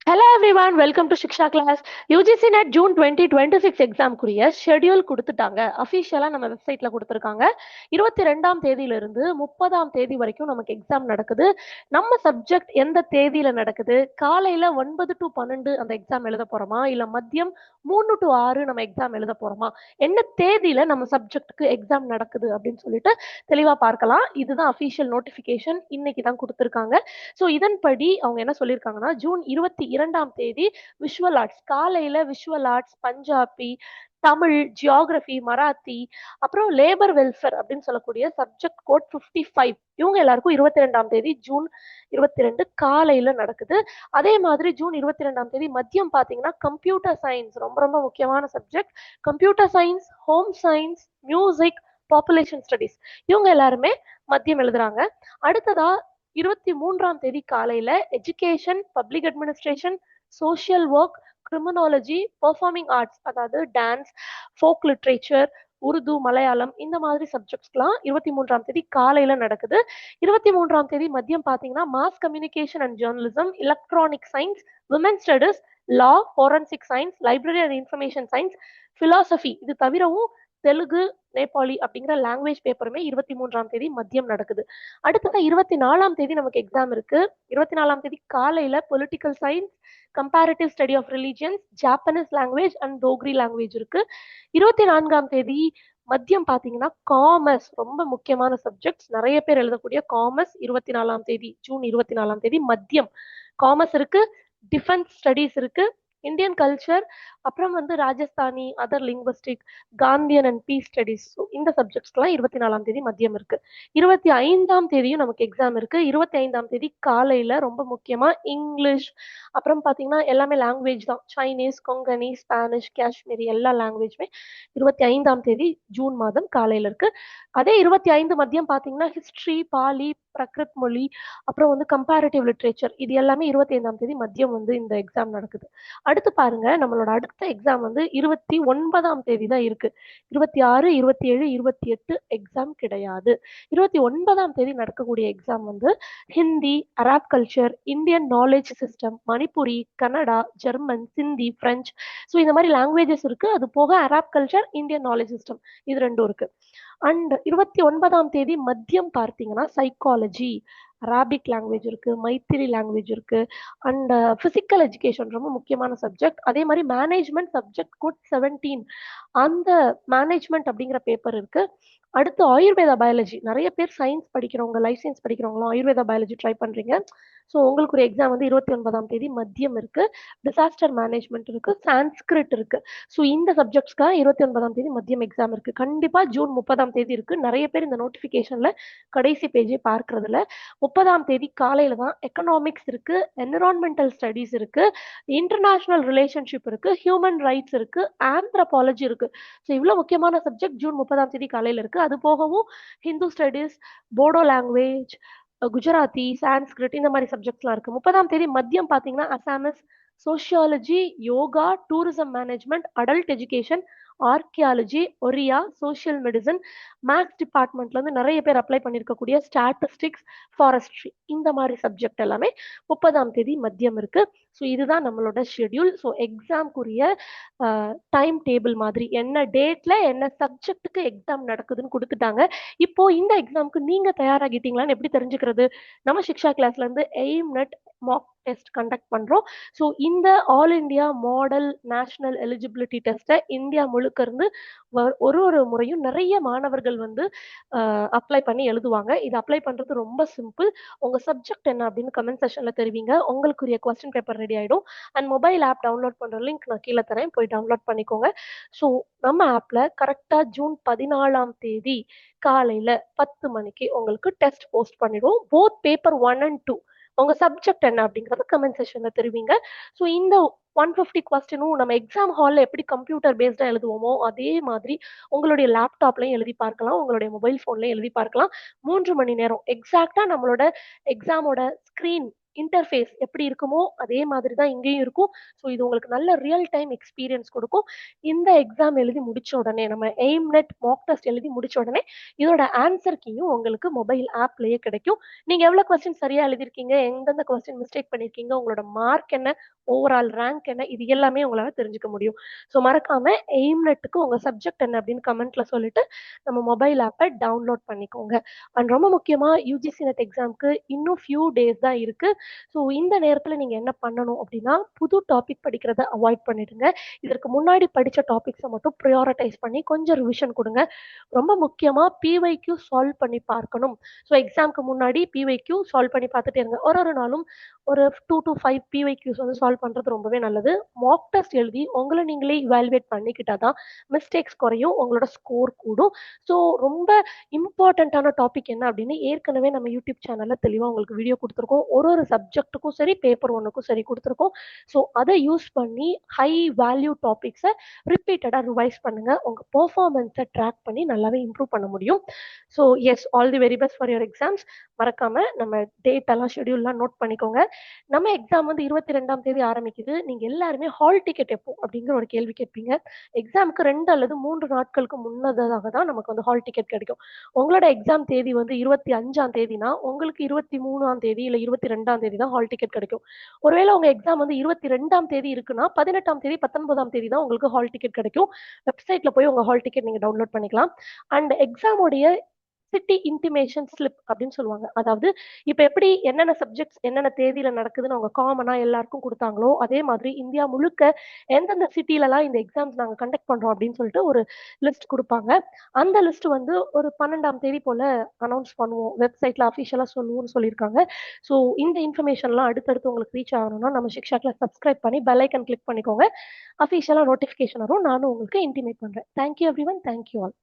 Hello everyone, welcome to Shiksha class. UGC NET June 2026 எக்ஸாம்க்குரிய schedule கொடுத்துட்டாங்க. அஃபிஷியலா நம்ம வெப்சைட்ல கொடுத்துருக்காங்க. 22ஆம் தேதியிலிருந்து 30ஆம் தேதி வரைக்கும் நமக்கு எக்ஸாம் நடக்குது. நம்ம சப்ஜெக்ட் எந்த தேதியில நடக்குது? காலையில 9 to 12 அந்த எக்ஸாம் எழுத போறோமா? இல்ல மதியம் 3 to 6 நம்ம எக்ஸாம் எழுத போறோமா? என்ன தேதியில நம்ம சப்ஜெக்ட்டுக்கு எக்ஸாம் நடக்குது அப்படின்னு சொல்லிட்டு தெளிவா பார்க்கலாம். இதுதான் அஃபிஷியல் நோட்டிஃபிகேஷன். இன்னைக்கு தான் கொடுத்துருக்காங்க. ஸோ இதன்படி அவங்க என்ன சொல்லியிருக்காங்கன்னா ஜூன் 22ஆம் தேதி விஷுவல் ஆர்ட்ஸ் காலையில visual arts, Punjabi, Tamil, geography, Marathi, அப்புறம் லேபர் வெல்ஃபேர் அப்படின்னு சொல்லக்கூடிய சப்ஜெக்ட் கோட் 55 இவங்க எல்லாருக்கும் 22ஆம் தேதி ஜூன் 22 காலையில நடக்குது. அதே மாதிரி ஜூன் 22ஆம் தேதி மதியம் பார்த்தீங்கன்னா கம்ப்யூட்டர் சயின்ஸ் ரொம்ப ரொம்ப முக்கியமான subject. Computer science, home science, music, population studies இவங்க எல்லாருமே மதியம் எழுதுறாங்க. அடுத்ததா 23ஆம் தேதி காலையில education, public administration, social work, criminology, performing arts அதாவது dance, folk literature, Urdu, Malayalam இந்த மாதிரி சப்ஜெக்ட்ஸ்லாம் 23ஆம் தேதி காலையில நடக்குது. 23ஆம் தேதி மதியம் பார்த்தீங்கன்னா mass communication and journalism, electronic science, women studies, law, forensic science, library and information science, philosophy இது தவிரவும் தெலுங்கு, நேபாளி அப்படிங்கிற லாங்குவேஜ் பேப்பருமே 23ஆம் தேதி மதியம் நடக்குது. அடுத்ததா 24ஆம் தேதி நமக்கு எக்ஸாம் இருக்கு. 24ஆம் தேதி காலையில political science, comparative study of religions, Japanese language and Dogri language இருக்கு. 24ஆம் தேதி மதியம் பார்த்தீங்கன்னா காமர்ஸ் ரொம்ப முக்கியமான சப்ஜெக்ட்ஸ் நிறைய பேர் எழுதக்கூடிய காமர்ஸ் 24ஆம் தேதி ஜூன் 24ஆம் தேதி மதியம் காமர்ஸ் இருக்கு. டிஃபென்ஸ் ஸ்டடீஸ் இருக்கு. இந்தியன் கல்ச்சர், அப்புறம் Rajasthani, other linguistic, Gandhian and peace studies இந்த சப்ஜெக்ட்ஸ்லாம் 24ஆம் தேதி மதியம் இருக்கு. 25ஆம் தேதியும் நமக்கு எக்ஸாம் இருக்கு. 25ஆம் தேதி காலையில ரொம்ப முக்கியமா இங்கிலீஷ், அப்புறம் பார்த்தீங்கன்னா எல்லாமே லாங்குவேஜ் தான். சைனீஸ், கொங்கனி, ஸ்பானிஷ், காஷ்மீரி எல்லா லாங்குவேஜுமே 25ஆம் தேதி ஜூன் மாதம் காலையில இருக்கு. அதே 25 மதியம் பார்த்தீங்கன்னா ஹிஸ்ட்ரி, பாலி, பிரகிருத் மொழி, அப்புறம் கம்பேரிட்டிவ் லிட்ரேச்சர் இது எல்லாமே 25ஆம் தேதி மதியம் இந்த எக்ஸாம் நடக்குது. அடுத்து பாருங்க நம்மளோட அடுத்த எக்ஸாம் 29ஆம் தேதி தான் இருக்கு. 26, 27, 28 எக்ஸாம் கிடையாது. 29ஆம் தேதி நடக்கக்கூடிய exam Hindi, அராப் culture, Indian knowledge system, Manipuri, Kannada, German, சிந்தி, பிரெஞ்சு இந்த மாதிரி லாங்குவேஜஸ் இருக்கு. அது போக அராப் கல்ச்சர், இந்தியன் நாலேஜ் சிஸ்டம் இது ரெண்டும் இருக்கு. அண்ட் 29ஆம் தேதி மதியம் பார்த்தீங்கன்னா சைக்காலஜி, அரபிக் லாங்குவேஜ் இருக்கு, மைத்திரி லாங்குவேஜ் இருக்கு, அண்ட் பிசிக்கல் எஜுகேஷன் ரொம்ப முக்கியமான சப்ஜெக்ட். அதே மாதிரி மேனேஜ்மெண்ட் சப்ஜெக்ட் கோட் 17 அந்த மேனேஜ்மெண்ட் அப்படிங்கிற பேப்பர் இருக்கு. அடுத்து ஆயுர்வேதா பயாலஜி நிறைய பேர் சயின்ஸ் படிக்கிறவங்க, லைஃப் சயின்ஸ் படிக்கிறவங்களும் ஆயுர்வேதா பயாலஜி ட்ரை பண்றீங்க. ஸோ உங்களுக்கு ஒரு எக்ஸாம் 29ஆம் தேதி மதியம் இருக்கு. டிசாஸ்டர் மேனேஜ்மெண்ட் இருக்கு, சான்ஸ்கிரிட் இருக்கு. ஸோ இந்த சப்ஜெக்ட்ஸ்க்காக 29ஆம் தேதி மதியம் எக்ஸாம் இருக்கு. கண்டிப்பா ஜூன் 30ஆம் தேதி இருக்கு. நிறைய பேர் இந்த நோட்டிபிகேஷன்ல கடைசி பேஜே பார்க்கறதுல 30ஆம் தேதி காலையில தான் எக்கனாமிக்ஸ் இருக்கு, என்விரான்மெண்டல் ஸ்டடீஸ் இருக்கு, இன்டர்நேஷனல் ரிலேஷன்ஷிப் இருக்கு, ஹியூமன் ரைட்ஸ் இருக்கு, ஆந்த்ரபாலஜி இருக்கு. ஸோ இவ்வளவு முக்கியமான சப்ஜெக்ட் ஜூன் 30ஆம் தேதி காலையில இருக்கு. அது போகவும் ஹிந்து ஸ்டடீஸ், போடோ லாங்குவேஜ், குஜராத்தி, சான்ஸ்கிரிட் இந்த மாதிரி சப்ஜெக்ட்ஸ்லாம் இருக்கு. 30ஆம் தேதி மதியம் பார்த்தீங்கன்னா Assamese, sociology, yoga, tourism management, adult education, archaeology, Oriya, social medicine, maths டிபார்ட்மெண்ட்ல நிறைய பேர் அப்ளை பண்ணியிருக்கக்கூடிய ஸ்டாட்டிஸ்டிக்ஸ், ஃபாரஸ்ட்ரி இந்த மாதிரி சப்ஜெக்ட் எல்லாமே 30ஆம் தேதி மதியம் இருக்கு. ஸோ இதுதான் நம்மளோட ஷெட்யூல். ஸோ எக்ஸாம்க்குரிய டைம் டேபிள் மாதிரி என்ன டேட்ல என்ன சப்ஜெக்ட்டுக்கு எக்ஸாம் நடக்குதுன்னு கொடுத்துட்டாங்க. இப்போ இந்த எக்ஸாம்க்கு நீங்க தயாராகிட்டீங்களான்னு எப்படி தெரிஞ்சுக்கிறது? நம்ம சிக்ஷா கிளாஸ்ல இருந்து aim net Mach test conduct பண்றோம். ஸோ இந்த all India model national eligibility டெஸ்ட்டை இந்தியா முழுக்க இருந்து ஒரு ஒரு முறையும் நிறைய மாணவர்கள் அப்ளை பண்ணி எழுதுவாங்க. இது அப்ளை பண்றது ரொம்ப சிம்பிள். உங்க சப்ஜெக்ட் என்ன அப்படின்னு கமெண்ட் செஷன்ல தெரிவிங்க. உங்களுக்குரிய கொஸ்டின் பேப்பர் ரெடி ஆயிடும். அண்ட் மொபைல் ஆப் டவுன்லோட் பண்ற லிங்க் நான் கீழே தரேன், போய் டவுன்லோட் பண்ணிக்கோங்க. ஸோ நம்ம ஆப்ல கரெக்டா ஜூன் 14ஆம் தேதி காலையில 10 மணிக்கு உங்களுக்கு டெஸ்ட் போஸ்ட் பண்ணிடுவோம். போத் பேப்பர் 1 and 2 உங்க சப்ஜெக்ட் என்ன அப்படிங்கறத கமெண்ட் செஷன்ல தெரிவிங்க. ஸோ இந்த 150 கொஸ்டினும் நம்ம எக்ஸாம் ஹால்ல எப்படி கம்ப்யூட்டர் பேஸ்டா எழுதுவோமோ அதே மாதிரி உங்களுடைய லேப்டாப்லயும் எழுதி பார்க்கலாம், உங்களுடைய மொபைல் போன்லயும் எழுதி பார்க்கலாம். 3 மணி நேரம் எக்ஸாக்டா நம்மளோட எக்ஸாமோட ஸ்கிரீன் இன்டர்ஃபேஸ் எப்படி இருக்குமோ, அதே மாதிரி தான் இங்கேயும் இருக்கும். ஸோ இது உங்களுக்கு நல்ல ரியல் டைம் எக்ஸ்பீரியன்ஸ் குடுக்கும். இந்த எக்ஸாம் எழுதி முடிச்ச உடனே, நம்ம எய்ம்நெட் மாக் டெஸ்ட் எழுதி முடிச்ச உடனே, இதோட ஆன்சர் கீயும் உங்களுக்கு மொபைல் ஆப்லயே கிடைக்கும். நீங்க எவ்வளோ கொஸ்டின் சரியா எழுதியிருக்கீங்க, எந்தெந்த கொஸ்டின் மிஸ்டேக் பண்ணியிருக்கீங்க, உங்களோட மார்க் என்ன, ஓவரால் ரேங்க் என்ன, இது எல்லாமே உங்களால தெரிஞ்சுக்க முடியும். ஸோ மறக்காம எய்ம்நெட்டுக்கு உங்க சப்ஜெக்ட் என்ன அப்படின்னு கமெண்ட்ல சொல்லிட்டு, நம்ம மொபைல் ஆப்ப டவுன்லோட் பண்ணிக்கோங்க. அண்ட் ரொம்ப முக்கியமா யுஜிசி நெட் எக்ஸாம்க்கு இன்னும் ஃபியூ டேஸ் தான் இருக்கு. ஸோ இந்த நேரத்துல நீங்க என்ன பண்ணணும் அப்படின்னா, புது டாபிக் படிக்கிறத அவாய்ட் பண்ணிடுங்க. இதற்கு முன்னாடி படிச்ச டாபிக்ஸ மட்டும் பிரையாரிடைஸ் பண்ணி கொஞ்சம் ரிவிஷன் குடுங்க. ரொம்ப முக்கியமா பிஒய்க்யூ சால்வ் பண்ணி பார்க்கணும். ஸோ எக்ஸாம்க்கு முன்னாடி பிஒய்க்யூ சால்வ் பண்ணி பார்த்துட்டே இருங்க. ஒரு ஒரு நாளும் ஒரு 2 டூ 5 பிஒய்க்யூஸ் வந்து சால்வ் பண்றது ரொம்பவே நல்லது. மாக் டெஸ்ட் எழுதி உங்கள நீங்களே இவாலுவேட் பண்ணிக்கிட்டா தான் மிஸ்டேக்ஸ் குறையும். உங்களோட ஸ்கோர் கூடும். ஸோ ரொம்ப இம்பார்ட்டன்ட்டான டாபிக் என்ன அப்படின்னு ஏற்கனவே நம்ம யூடியூப் சேனல்ல தெளிவா உங்களுக்கு வீடியோ குடுத்துருக்கோம். ஒரு ஒரு சப்ஜெக்ட்டுக்கும் சரி, பேப்பர் 1க்கும் சரி குடுத்துருக்கோம். ஸோ அத யூஸ் பண்ணி ஹை வேல்யூ டாபிக்ஸ ரிப்பீட்டடா ரிவைஸ் பண்ணுங்க. உங்க பெர்ஃபார்மன்ஸ ட்ராக் பண்ணி நல்லாவே இம்ப்ரூவ் பண்ண முடியும். So yes, all the very best for your exams. மறக்காம நம்ம டேட் எல்லாம் ஷெட்யூல்லாம் நோட் பண்ணிக்கோங்க. நம்ம எக்ஸாம் வந்து 22ஆம் தேதி ஆரம்பிக்குது. நீங்க எல்லாருமே ஹால் டிக்கெட் எப்போ அப்படிங்கிற ஒரு கேள்வி கேட்பீங்க. எக்ஸாம்க்கு 2 அல்லது 3 நாட்களுக்கு முன்னதாக தான் நமக்கு வந்து ஹால் டிக்கெட் கிடைக்கும். உங்களோட எக்ஸாம் தேதி வந்து 25ஆம் தேதினா, உங்களுக்கு 23ஆம் தேதி இல்ல 22ஆம் தேதி தான் ஹால் டிக்கெட் கிடைக்கும். ஒருவேளை உங்க எக்ஸாம் வந்து 22ஆம் தேதி இருக்குன்னா, 18ஆம் தேதி, 19ஆம் தேதி தான் உங்களுக்கு ஹால் டிக்கெட் கிடைக்கும். வெப்சைட்ல போய் உங்க ஹால் டிக்கெட் நீங்க டவுன்லோட் பண்ணிக்கலாம். அண்ட் எக்ஸாமுடைய சிட்டி இன்டிமேஷன் ஸ்லிப் அப்படின்னு சொல்லுவாங்க. அதாவது இப்ப எப்படி என்னென்ன சப்ஜெக்ட்ஸ் என்னென்ன தேதியில நடக்குதுன்னு அவங்க காமனா எல்லாருக்கும் குடுத்தாங்களோ, அதே மாதிரி இந்தியா முழுக்க எந்தெந்த சிட்டிலலாம் இந்த எக்ஸாம்ஸ் நாங்க கண்டக்ட் பண்றோம் அப்படின்னு சொல்லிட்டு ஒரு லிஸ்ட் குடுப்பாங்க. அந்த லிஸ்ட் வந்து ஒரு 12ஆம் தேதி போல அனௌன்ஸ் பண்ணுவோம். வெப்சைட்ல அஃபிஷியலா சொல்லுவோம்னு சொல்லியிருக்காங்க. ஸோ இந்த இன்ஃபர்மேஷன்லாம் அடுத்தடுத்து உங்களுக்கு ரீச் ஆகணும்னா, நம்ம சிக்ஷா கிளாஸ் சப்ஸ்கிரைப் பண்ணி பெல் ஐகான் கிளிக் பண்ணிக்கோங்க. அஃபிஷியலா நோட்டிஃபிகேஷன் வரும். நானும் உங்களுக்கு இன்டிமேட் பண்றேன். Thank you everyone. Thank you all.